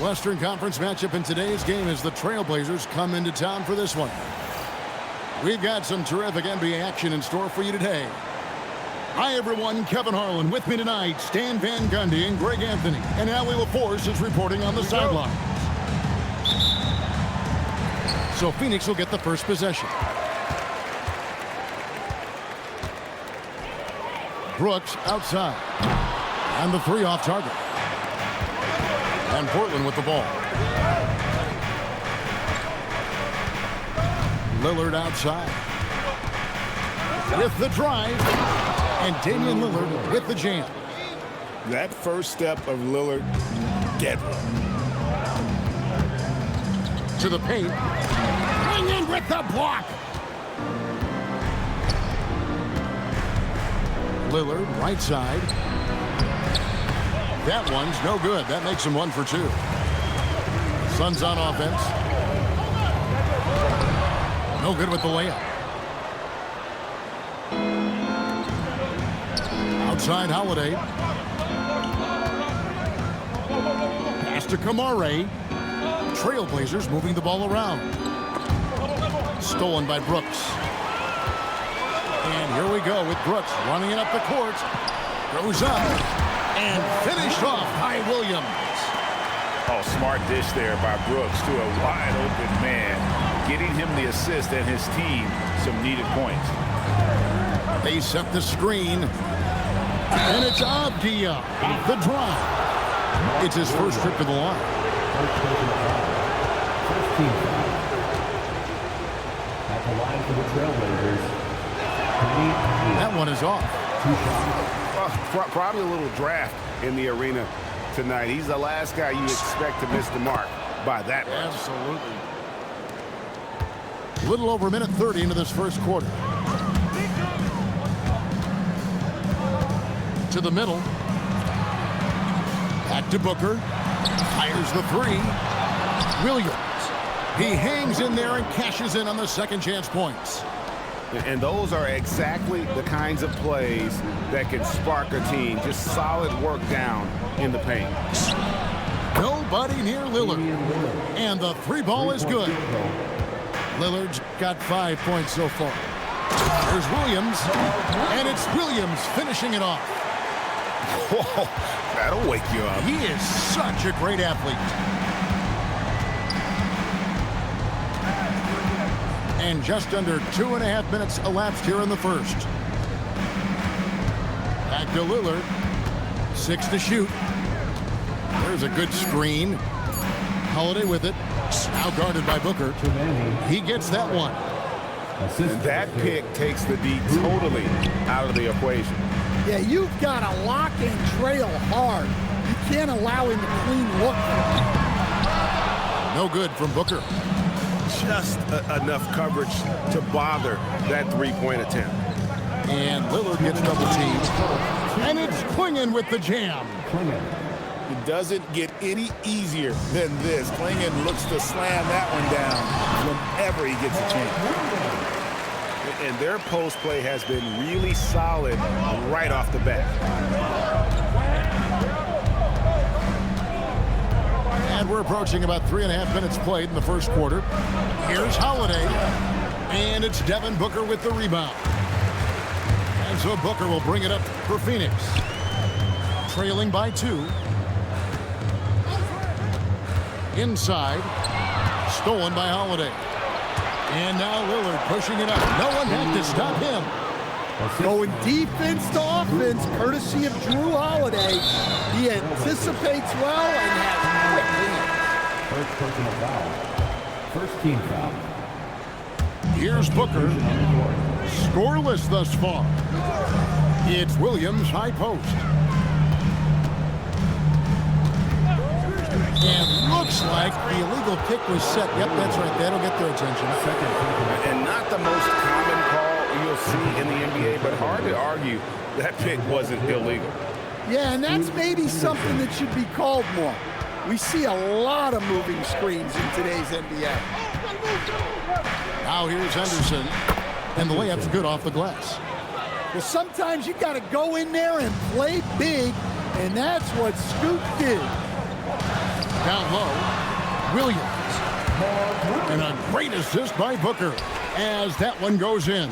Western Conference matchup in today's game as the Trailblazers come into town for this one. We've got some terrific NBA action in store for you today. Hi, everyone. Kevin Harlan with me tonight. Stan Van Gundy and Greg Anthony. And now Will Force is reporting on the sideline. So Phoenix will get the first possession. Brooks outside. And the three off target. And Portland with the ball. Lillard outside. With the drive. And Damian Lillard with the jam. That first step of Lillard, deadly. To the paint. Hang in with the block. Lillard, right side. That one's no good. That makes him 1 for 2. Suns on offense. No good with the layup. Outside Holiday. Pass to Kamare. Trailblazers moving the ball around. Stolen by Brooks. And here we go with Brooks running it up the court. Goes up and finished off by Williams. Oh, smart dish there by Brooks to a wide open man, getting him the assist and his team some needed points. They set the screen. And it's Abdia off the drive. It's his first trip to the line. At the line for the Trailblazers. That one is off. Probably a little draft in the arena tonight. He's the last guy you expect to miss the mark by that much. Absolutely. A little over a minute 30 into this first quarter. To the middle. Back to Booker. Fires the three. Williams. He hangs in there and cashes in on the second chance points. And those are exactly the kinds of plays that can spark a team. Just solid work down in the paint. Nobody near Lillard. And the three ball is good. Lillard's got 5 points so far. There's Williams. And it's Williams finishing it off. Whoa, that'll wake you up. He is such a great athlete. And just under 2.5 minutes elapsed here in the first. Back to Lillard. 6 to shoot. There's a good screen. Holiday with it. Now guarded by Booker. He gets that one. And that pick takes the D totally out of the equation. Yeah, you've got to lock and trail hard. You can't allow him to clean look. No good from Booker. Just enough coverage to bother that three-point attempt. And Lillard gets double teamed. And it's Klingon with the jam. It doesn't get any easier than this. Klingon looks to slam that one down whenever he gets a chance. And their post play has been really solid right off the bat. And we're approaching about 3.5 minutes played in the first quarter. Here's Holiday. And it's Devin Booker with the rebound. And so Booker will bring it up for Phoenix. Trailing by 2. Inside. Stolen by Holiday. And now Lillard pushing it up. No one had to stop him. Going defense to offense, courtesy of Drew Holiday. He anticipates well and has quick First personal foul. First team foul. Here's Booker. Scoreless thus far. It's Williams, high post. And looks like the illegal kick was set. Yep, that's right. That'll get their attention. And not the most common call you'll see in the NBA, but hard to argue that pick wasn't illegal. Yeah, and that's maybe something that should be called more. We see a lot of moving screens in today's NBA. Now here's Henderson. And the layup's good off the glass. Well, sometimes you got to go in there and play big, and that's what Scoot did. down low. Williams. And a great assist by Booker as that one goes in.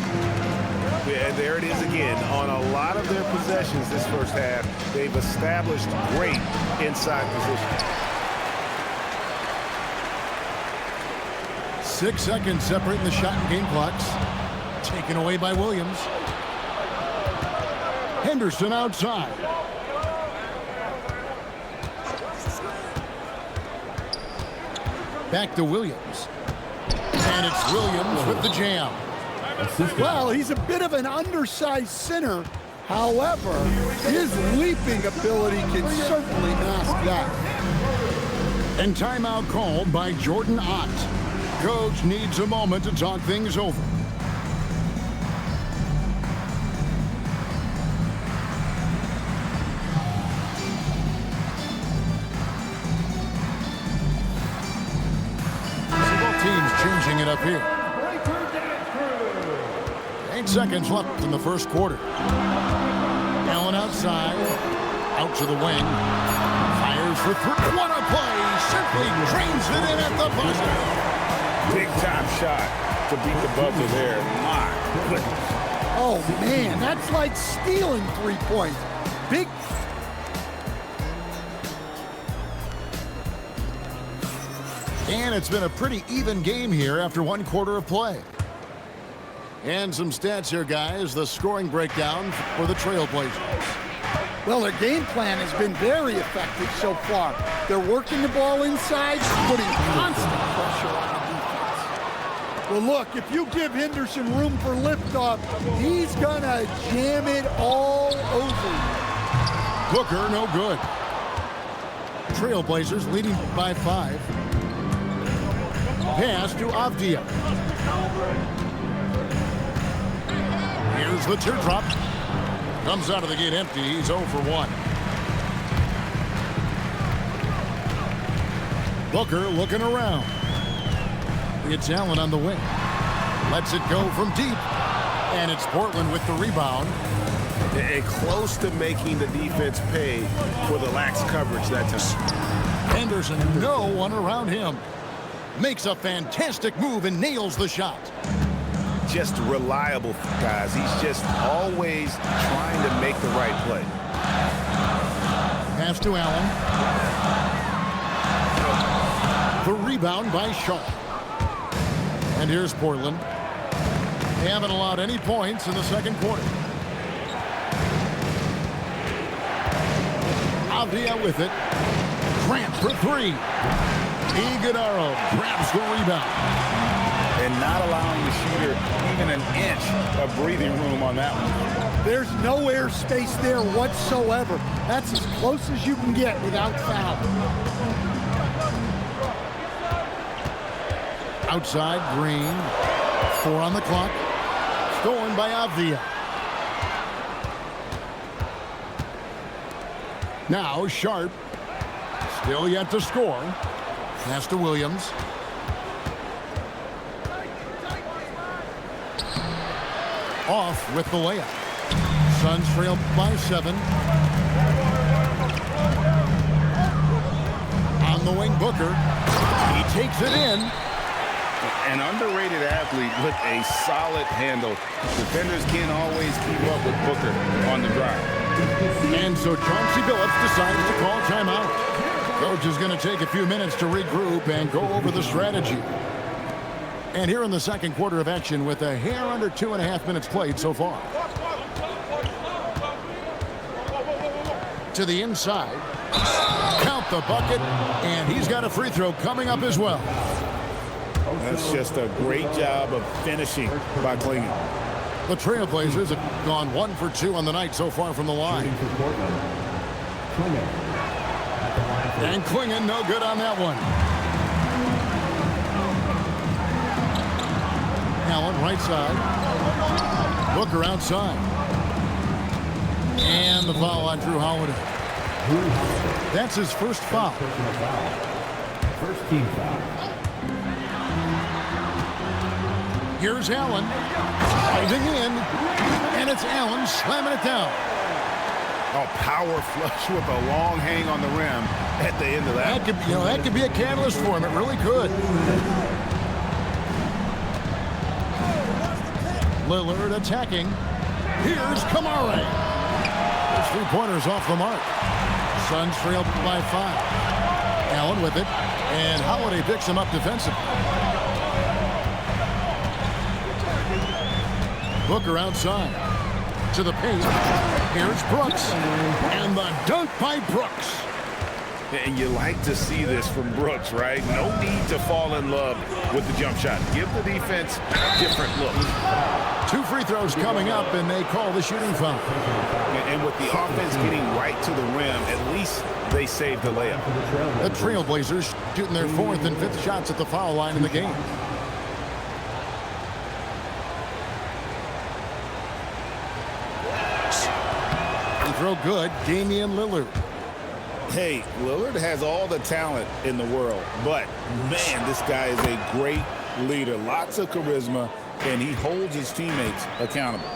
Yeah, there it is again. On a lot of their possessions this first half, they've established great inside position. 6 seconds separating the shot and game clocks. Taken away by Williams. Henderson outside. Back to Williams. And it's Williams with the jam. Well, he's a bit of an undersized center. However, his leaping ability can certainly mask that. And timeout called by Jordan Ott. Coach needs a moment to talk things over. Both teams changing it up here. 8 seconds left in the first quarter. Allen outside, out to the wing, fires for three. What a play! Simply drains it in at the buzzer. Big time shot to beat the buzzer there. My goodness. Oh man, that's like stealing 3 points. Big. And it's been a pretty even game here after 1 quarter of play. And some stats here, guys. The scoring breakdown for the Trailblazers. Well, their game plan has been very effective so far. They're working the ball inside, putting constant pressure on the defense. Well, look, if you give Henderson room for liftoff, he's going to jam it all over you. Booker, no good. Trailblazers leading by 5. Pass to Avdia. Here's the teardrop. Comes out of the gate empty. He's 0 for 1. Booker looking around. It's Allen on the wing. Lets it go from deep. And it's Portland with the rebound. And close to making the defense pay for the lax coverage that time. Henderson, no one around him. Makes a fantastic move and nails the shot. Just reliable, guys. He's just always trying to make the right play. Pass to Allen. The rebound by Shaw. And here's Portland. They haven't allowed any points in the second quarter. Avdia with it. Grant for 3. Iguodala grabs the rebound. And not allowing the shooter even an inch of breathing room on that one. There's no air space there whatsoever. That's as close as you can get without foul. Outside, Green. 4 on the clock. Stolen by Avdia. Now Sharp. Still yet to score. Pass to Williams. Off with the layup. Suns trail by 7. On the wing, Booker. He takes it in. An underrated athlete with a solid handle. Defenders can't always keep up with Booker on the drive. And so Chauncey Billups decides to call timeout. Coach is going to take a few minutes to regroup and go over the strategy. And here in the second quarter of action with a hair under 2.5 minutes played so far. To the inside. Count the bucket. And he's got a free throw coming up as well. That's just a great job of finishing by Clingan. The Trailblazers have gone 1 for 2 on the night so far from the line. And Clingan no good on that one. Allen right side. Booker outside. And the foul on Drew Holiday. That's his first foul. First team foul. Here's Allen. Driving in. And it's Allen slamming it down. Oh, power flush with a long hang on the rim at the end of that. That could be a catalyst for him. It really could. Lillard attacking. Here's Kamara. There's 3 pointers off the mark. Suns trailed by 5. Allen with it. And Holiday picks him up defensively. Booker outside. To the paint. Here's Brooks. And the dunk by Brooks. And you like to see this from Brooks, right? No need to fall in love with the jump shot. Give the defense different looks. 2 free throws coming up, and they call the shooting foul. And with the offense getting right to the rim, at least they saved the layup. The Trailblazers shooting their 4th and 5th shots at the foul line in the game. Throw good, Damian Lillard. Hey, Lillard has all the talent in the world, but man, this guy is a great leader. Lots of charisma, and he holds his teammates accountable.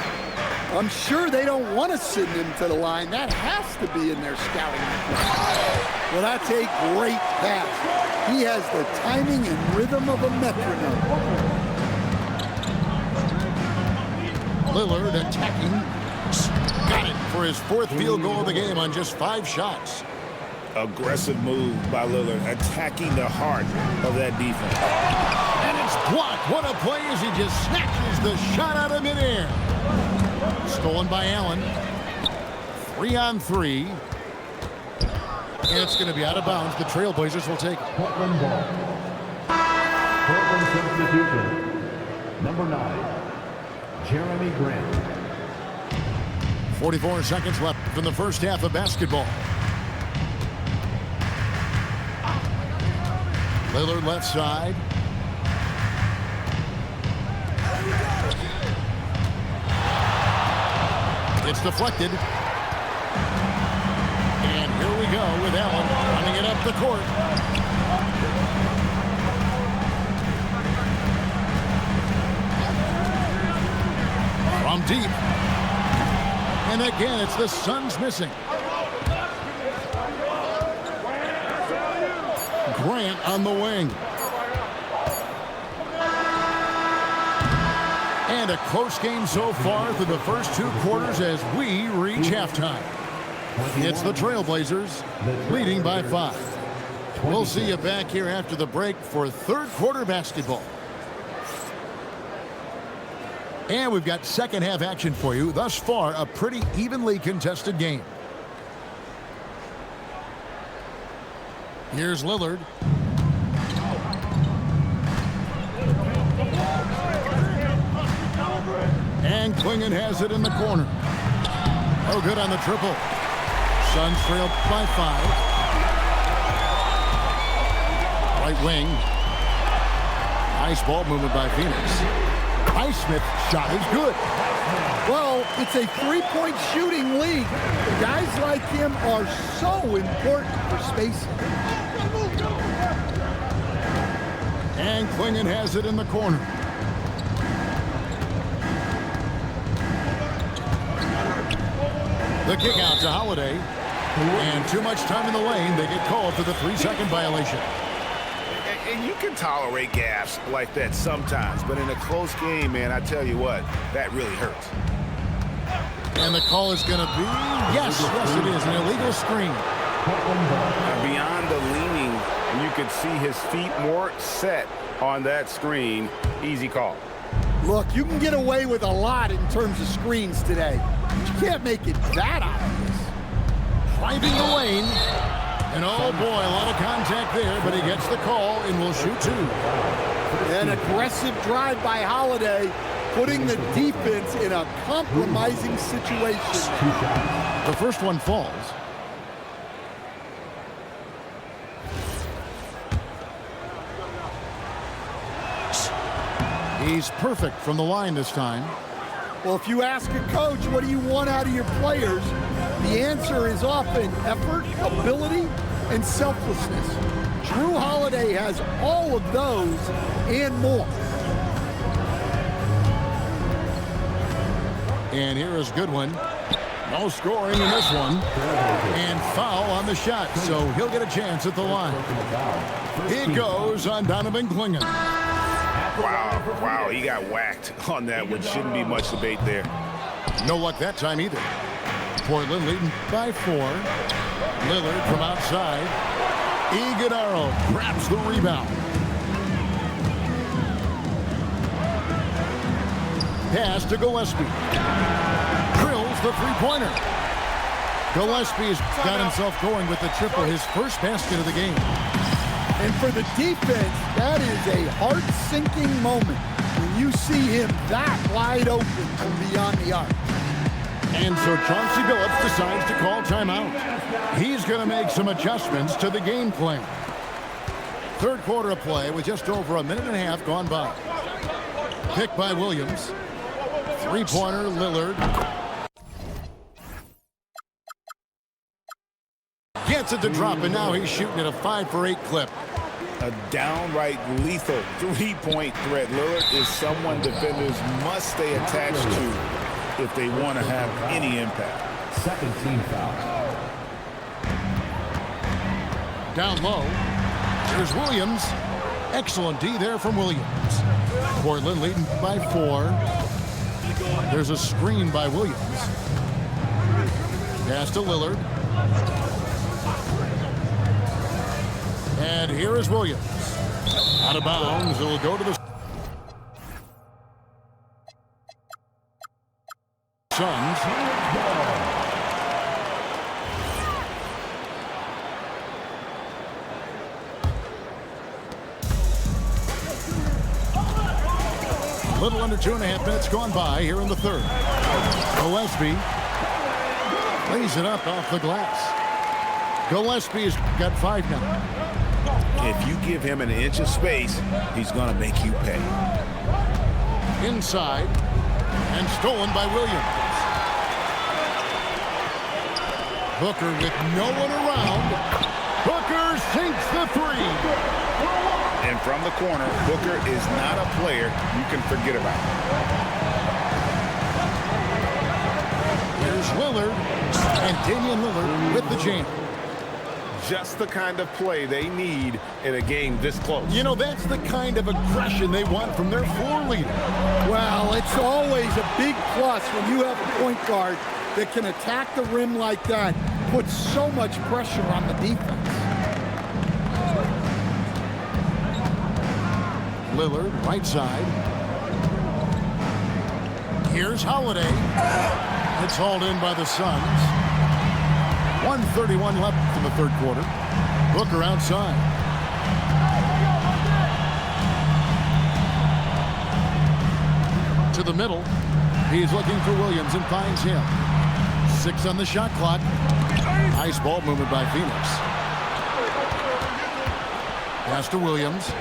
I'm sure they don't want to send him to the line. That has to be in their scouting report. Well, that's a great pass. He has the timing and rhythm of a metronome. Lillard attacking. Got it for his 4th field goal of the game on just 5 shots. Aggressive move by Lillard, attacking the heart of that defense. And it's blocked. What a play as he just snatches the shot out of midair. Stolen by Allen. 3 on 3. And it's going to be out of bounds. The Trailblazers will take it. Portland ball. Portland substitution. Number 9, Jeremy Grant. 44 seconds left in the first half of basketball. Lillard left side. It's deflected. And here we go with Allen running it up the court. From deep. And again, it's the Suns missing. Grant on the wing. And a close game so far through the first 2 quarters as we reach halftime. It's the Trailblazers leading by 5. We'll see you back here after the break for 3rd quarter basketball. And we've got second half action for you. Thus far, a pretty evenly contested game. Here's Lillard. And Klingon has it in the corner. Oh, good on the triple. Suns trail by 5. Right wing. Nice ball movement by Phoenix. Highsmith's shot is good. Well, it's a 3-point shooting league. Guys like him are so important for spacing. And Klingon has it in the corner. The kick out to Holiday. And too much time in the lane. They get called for the 3-second violation. And you can tolerate gaffes like that sometimes, but in a close game, man, I tell you what, that really hurts. And the call is going to be, yes, it is, an illegal screen. And beyond the leaning, you could see his feet more set on that screen. Easy call. Look, you can get away with a lot in terms of screens today. But you can't make it that obvious. Driving the lane. And oh boy, a lot of contact there, but he gets the call and will shoot 2. An aggressive drive by Holiday, putting the defense in a compromising situation. The first one falls. He's perfect from the line this time. Well, if you ask a coach, what do you want out of your players? The answer is often effort, ability, and selflessness. Drew Holiday has all of those and more. And here is Goodwin. No scoring in this one. And foul on the shot, so he'll get a chance at the line. He goes on Donovan Klingen. Wow, he got whacked on that one. Shouldn't be much debate there. No luck that time either. Portland leading by 4. Lillard from outside. Iguodala grabs the rebound. Pass to Gillespie. Drills the three-pointer. Gillespie's got himself going with the triple, his first basket of the game. And for the defense, that is a heart-sinking moment when you see him that wide open from beyond the arc. And so Chauncey Billups decides to call timeout. He's going to make some adjustments to the game plan. Third quarter of play with just over a minute and a half gone by. Pick by Williams. Three-pointer, Lillard. Gets it to drop, and now he's shooting at a 5-for-8 clip. A downright lethal three-point threat. Lillard is someone defenders must stay attached to if they want to have any impact. Second team foul. Down low. There's Williams. Excellent D there from Williams. Portland leading by 4. There's a screen by Williams. Pass to Lillard. And here is Williams. Out of bounds. It'll go to the Suns. A little under 2.5 minutes gone by here in the third. Gillespie lays it up off the glass. Gillespie's got 5 now. If you give him an inch of space, he's going to make you pay. Inside and stolen by Williams. Booker with no one around. Booker sinks the 3. And from the corner, Booker is not a player you can forget about. Here's Lillard, and Damian Lillard with the jam. Just the kind of play they need in a game this close. You know, that's the kind of aggression they want from their floor leader. Well, it's always a big plus when you have a point guard that can attack the rim like that, put so much pressure on the defense. Lillard, right side. Here's Holiday. It's hauled in by the Suns. 1:31 left in the third quarter. Booker outside. To the middle. He's looking for Williams and finds him. 6 on the shot clock. Nice ball movement by Phoenix. Pass to Williams.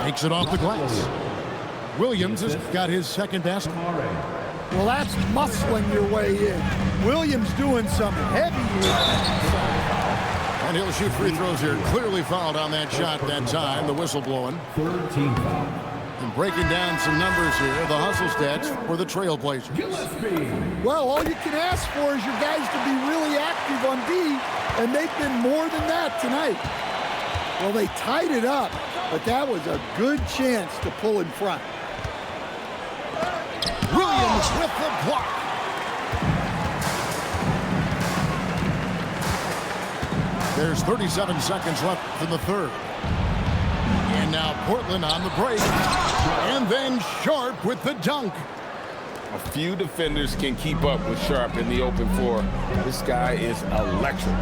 Takes it off the glass. Williams has got his second basket. Well, that's muscling your way in. Williams doing some heavy lifting. And he'll shoot free throws here. Clearly fouled on that shot that time. The whistle blowing. Third team foul. And breaking down some numbers here. The hustle stats for the Trailblazers. Well, all you can ask for is your guys to be really active on D, and they've been more than that tonight. Well, they tied it up, but that was a good chance to pull in front. Williams with the block. There's 37 seconds left in the third. And now Portland on the break. And then Sharp with the dunk. A few defenders can keep up with Sharp in the open floor. This guy is electric.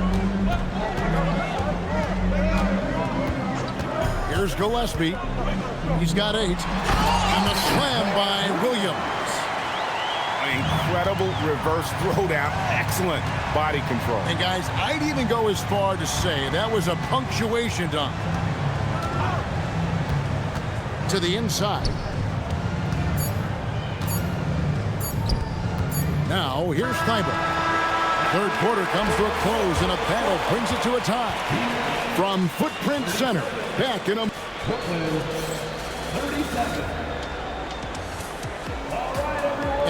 Here's Gillespie. He's got 8. And the slam by Williams. Incredible reverse throwdown. Excellent body control. And guys, I'd even go as far to say that was a punctuation dunk. To the inside. Now, here's Fibe. Third quarter comes to a close, and a battle brings it to a tie. From Footprint Center, back in a... 30 seconds.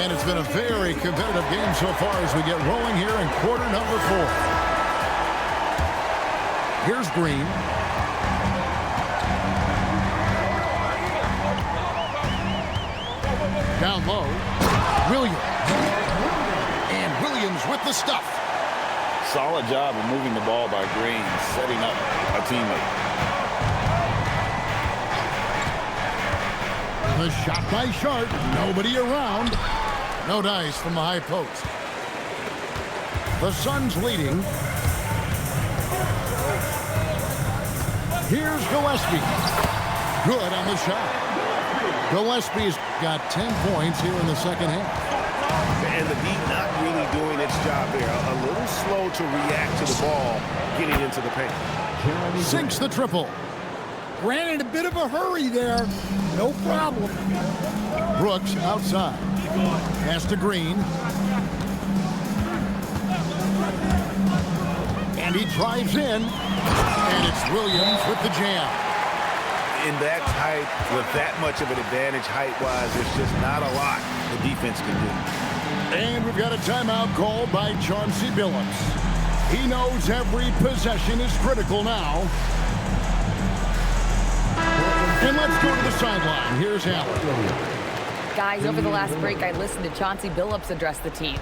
And it's been a very competitive game so far as we get rolling here in quarter number 4. Here's Green. Down low. Williams. And Williams with the stuff. Solid job of moving the ball by Green, setting up a teammate. The shot by Sharp. Nobody around. No dice from the high post. The Suns leading. Here's Gillespie. Good on the shot. Gillespie's got 10 points here in the second half. And the D not really doing its job there. A little slow to react to the ball getting into the paint. Sinks the triple. Granted, a bit of a hurry there. No problem. Brooks outside. Pass to Green. And he drives in. And it's Williams with the jam. In that height, with that much of an advantage height-wise, there's just not a lot the defense can do. And we've got a timeout called by Chauncey Billups. He knows every possession is critical now. And let's go to the sideline. Here's Allen. Guys, over the last break, I listened to Chauncey Billups address the team.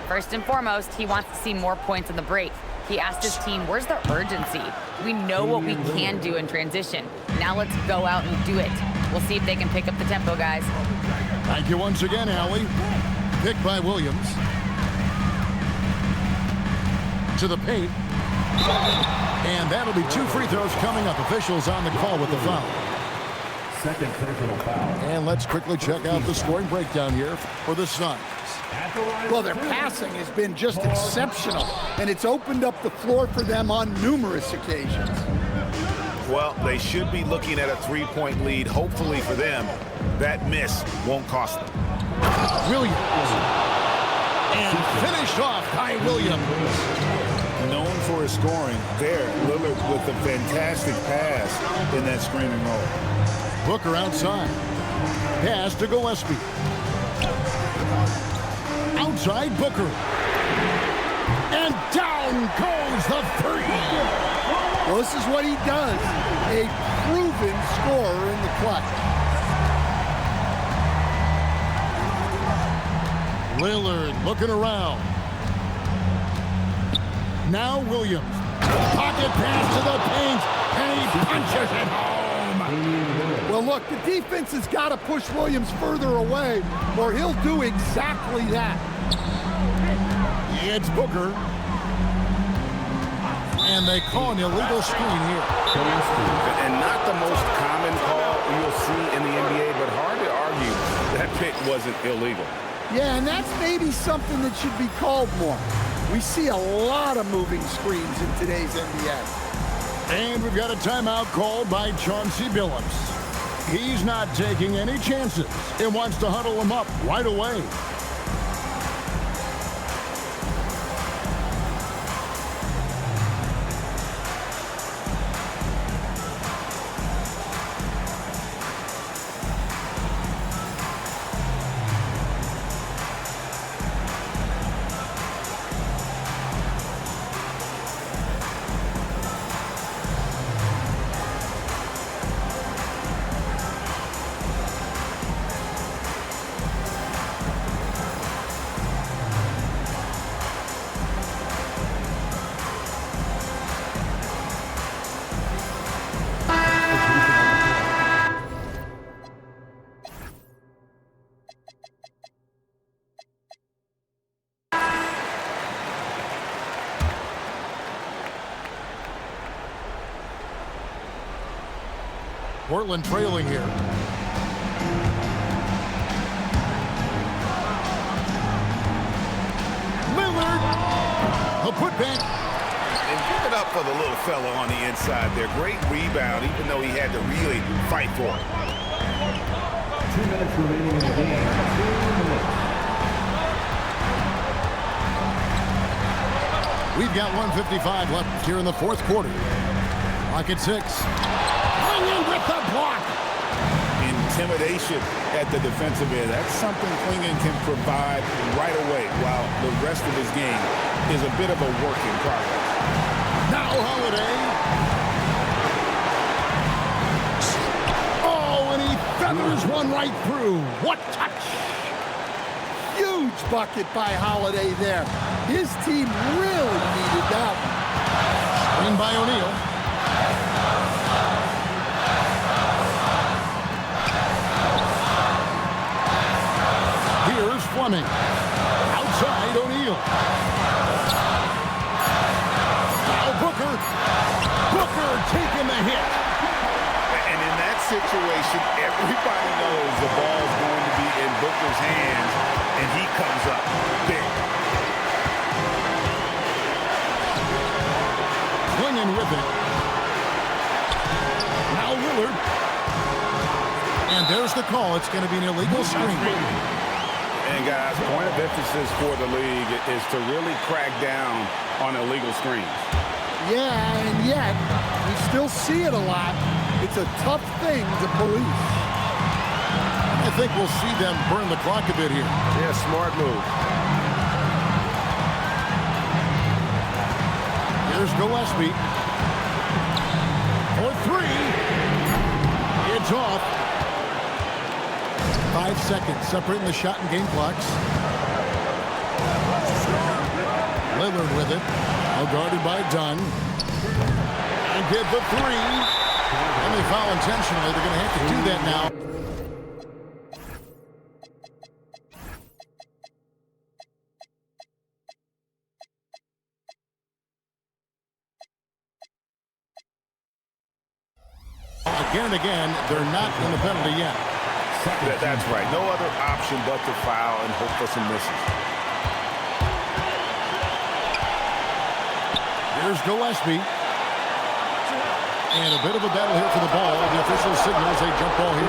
First and foremost, he wants to see more points in the break. He asked his team, where's the urgency? We know what we can do in transition. Now let's go out and do it. We'll see if they can pick up the tempo, guys. Thank you once again, Allie. Picked by Williams. To the paint. And that'll be 2 free throws coming up. Officials on the call with the foul. Second personal foul. And let's quickly check out the scoring breakdown here for the Suns. Well, their passing has been just exceptional, and it's opened up the floor for them on numerous occasions. Well, they should be looking at a 3-point lead. Hopefully for them, that miss won't cost them. Williams. And finished off by Williams. Known for his scoring, there, Lillard with a fantastic pass in that screen and roll. Booker outside. Pass to Gillespie. Outside Booker. And down goes the 3. Well, this is what he does. A proven scorer in the clutch. Lillard looking around. Now Williams. Pocket pass to the paint. And he punches it home. Well, look, the defense has got to push Williams further away, or he'll do exactly that. It's Booker. And they call an illegal screen here. And not the most common call you'll see in the NBA, but hard to argue that pick wasn't illegal. Yeah, and that's maybe something that should be called more. We see a lot of moving screens in today's NBA. And we've got a timeout called by Chauncey Billups. He's not taking any chances and wants to huddle him up right away. Portland trailing here. Lillard, a putback. And give it up for the little fella on the inside there. Great rebound, even though he had to really fight for it. 2 minutes remaining in the game. 2 minutes. We've got 1:55 left here in the fourth quarter. Clock at 6. Hanging with the block. intimidation at the defensive end. That's something Klingon can provide right away, while the rest of his game is a bit of a work in progress. Now Holiday. Oh, and he feathers one right through. What touch! Huge bucket by Holiday there. His team really needed that one. Screen by O'Neal. Here's Fleming. Outside O'Neal. Now Booker. Booker taking the hit. And in that situation, everybody knows the ball's going to be in Booker's hands, and he comes up big. Klingon with it. Now Lillard. And there's the call. It's going to be an illegal screen. And guys, point of emphasis for the league is to really crack down on illegal screens. Yeah, and yet, we still see it a lot. It's a tough thing to police. I think we'll see them burn the clock a bit here. Yeah, smart move. Here's Gillespie. For three. It's off. 5 seconds separating the shot and game clocks. Lillard with it. Now guarded by Dunn. And get the three. And they foul intentionally. They're going to have to do that now. Again and again, they're not in the penalty yet. That's right. No other option but to foul and hope for some misses. Here's Gillespie. And a bit of a battle here for the ball. The official signals a jump ball here.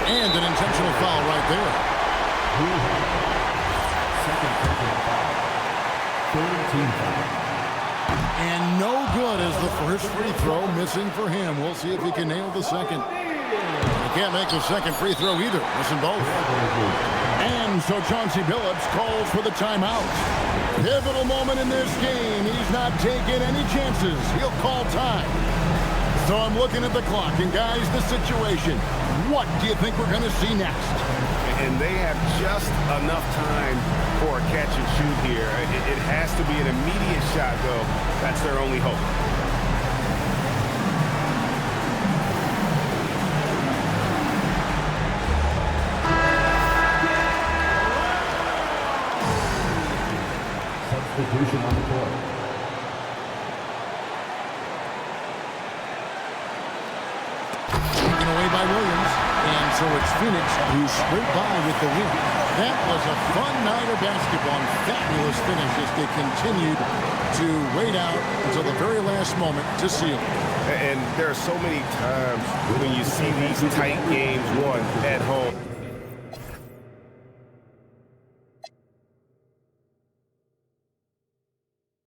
And an intentional foul right there. Second foul. Third team foul. And no good as the first free throw missing for him. We'll see if he can nail the second. He can't make the second free throw either. Missing both. And so Chauncey Billups calls for the timeout. Pivotal moment in this game. He's not taking any chances. He'll call time. So I'm looking at the clock. And guys, the situation. What do you think we're going to see next? And they have just enough time for a catch and shoot here. It has to be an immediate shot, though. That's their only hope. Substitution on the court. Taken away by Williams. And so it's Phoenix who scraped by with the win. That was a fun night of basketball. Fabulous finish as they continued to wait out until the very last moment to seal. And there are so many times when you see these tight games won at home.